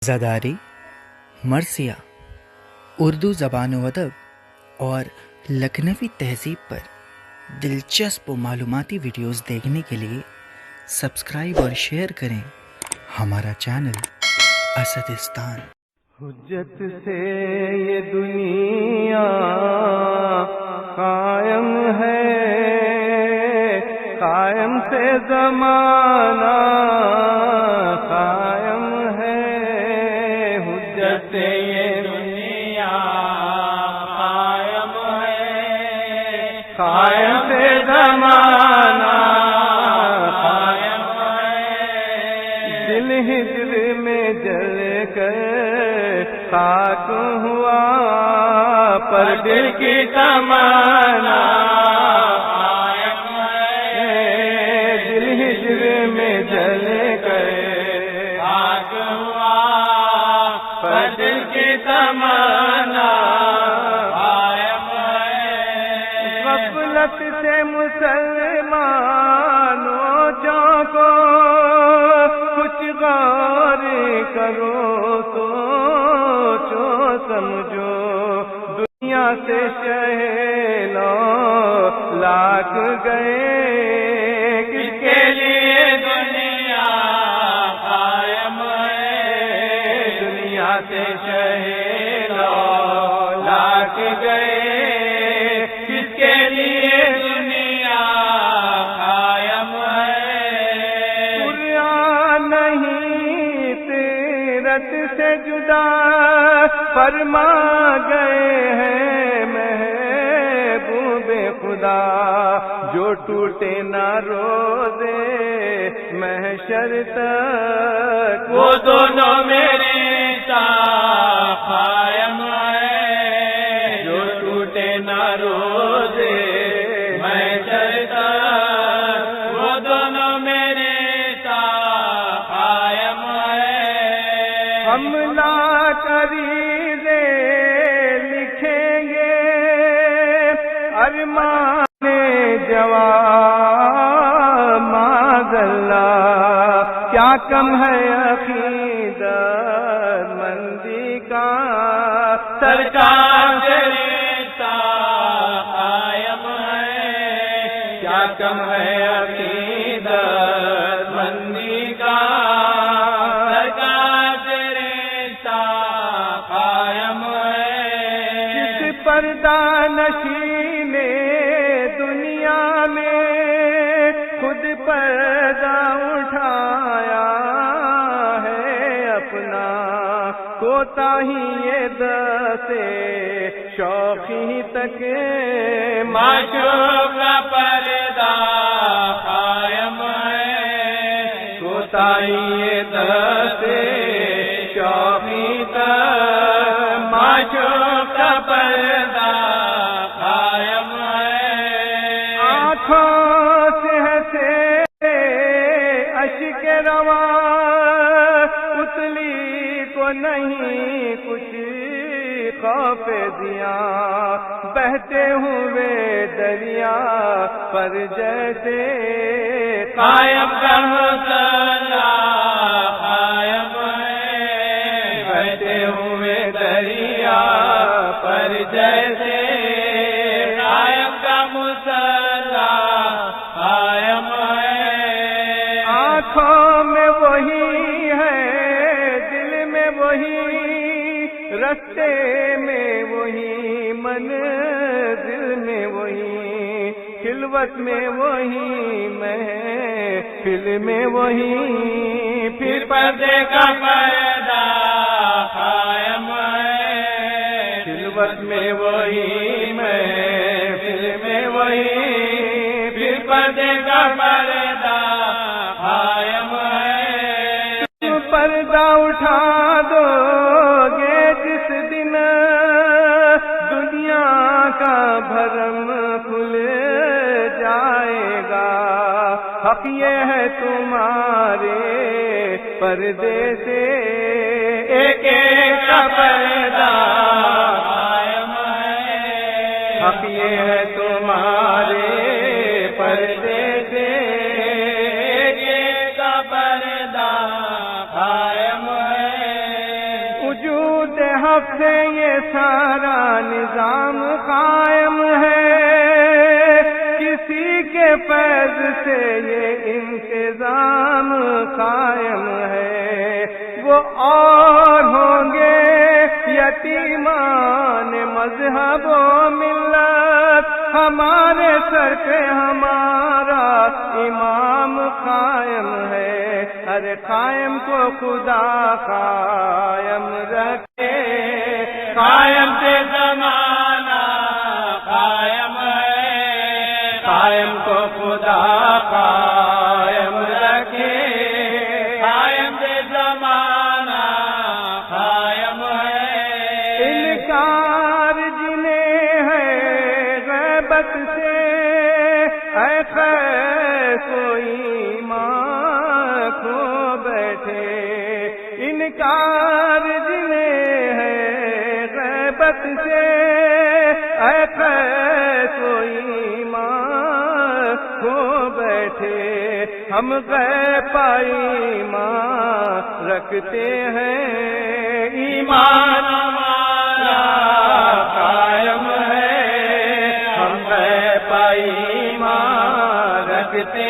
زاداری، مرثیہ، اردو زبان و ادب اور لکھنوی تہذیب پر دلچسپ و معلوماتی ویڈیوز دیکھنے کے لیے سبسکرائب اور شیئر کریں ہمارا چینل اسدستان۔ حجت سے یہ دنیا قائم ہے، قائم سے زمانہ قائم ہے۔ حجت سے یہ دنیا قائم ہے، قائم سے زمانہ قائم ہے۔ دل ہجر میں جل کر خاک ہوا پر دل کی تمنا قائم ہے۔ دل ہجر میں جل کر خاک ہوا پر دل کی تمنا قائم ہے۔ غفلت سے مسلمانوں چونکو، کچھ غور کرو سوچو سمجھو، دنیا سے شہلو لاگ گئے، کس کے لیے دنیا قائم ہے۔ دنیا سے شہلو لاگ گئے، کس کے لیے دنیا قائم ہے۔ قرآن نہیں سیرت سے جدا فرما گئے ہیں محبوب خدا، جو ٹوٹے نہ روزے محشر تک، وہ دونوں میرے ساتھ قائم ہے۔ جو ٹوٹے نہ روزے محشر تک، وہ دونوں میرے ساتھ قائم ہے۔ ہم لا کریزے لکھیں گے ارمان جوان معذاللہ، کیا کم ہے عقیدت مندی کا، سرکار تیرے ساتھ قائم ہے۔ کیا کم ہے عقیدت مندی کا، سرکار تیرے ساتھ قائم ہے۔ جس پردہ نشین دنیا میں خود پردہ اٹھایا ہے اپنا، کوتاہی دسے شوخی تک معشوق کا پردہ قائم ہے۔ کوتاہی دسے شوخی تک معشوق کا پردہ قائم ہے۔ آنکھوں سے ہنسے اشک رواں، اتلی کو نہیں کچھ خوف دیا، بہتے ہوئے دریا پر جیسے قائم کا حوصلہ قائم ہے۔ بہتے ہوئے دریا پر جیسے قائم کا مسلح قائم ہے۔ آنکھوں میں وہی ہے، دل میں وہی، رستے میں وہی، منزل میں وہی، خلوت میں وہی، محفل میں وہی، پھر پردے کا پردہ قائم ہے۔ خلوت میں وہی، محفل میں وہی، پھر پردے کا پردہ قائم ہے۔ تم پردہ اٹھا دو گے جس دن، دنیا کا بھرم کھل جائے گا۔ حق یہ ہے تمہارے پردے سے ایک ایک کا پردہ قائم ہے۔ حق یہ ہے تمہارے پردے سے ایک ایک کا پردہ قائم ہے۔ وقت سے یہ سارا نظام قائم ہے، کسی کے فیض سے یہ انتظام قائم ہے۔ وہ اور ہوں گے یتیمان مذہب و ملت، ہمارے سر پہ ہمارا امام قائم ہے۔ ہر قائم کو خدا قائم رکھے، قائم سے زمانہ قائم ہے، قائم کو خدا قائم رکھے، قائم سے زمانہ قائم ہے۔ انکار جنہیں ہے غیبت سے، اے خیر کوئی ماں کھو بیٹھے، انکار جنہیں ہے غیبت سے، اے خیر کوئی ماں کھو بیٹھے۔ ہم غیب پر ایمان رکھتے ہیں، ایمان ہمارا قائم ہے، ہم غیب پر ایمان رکھتے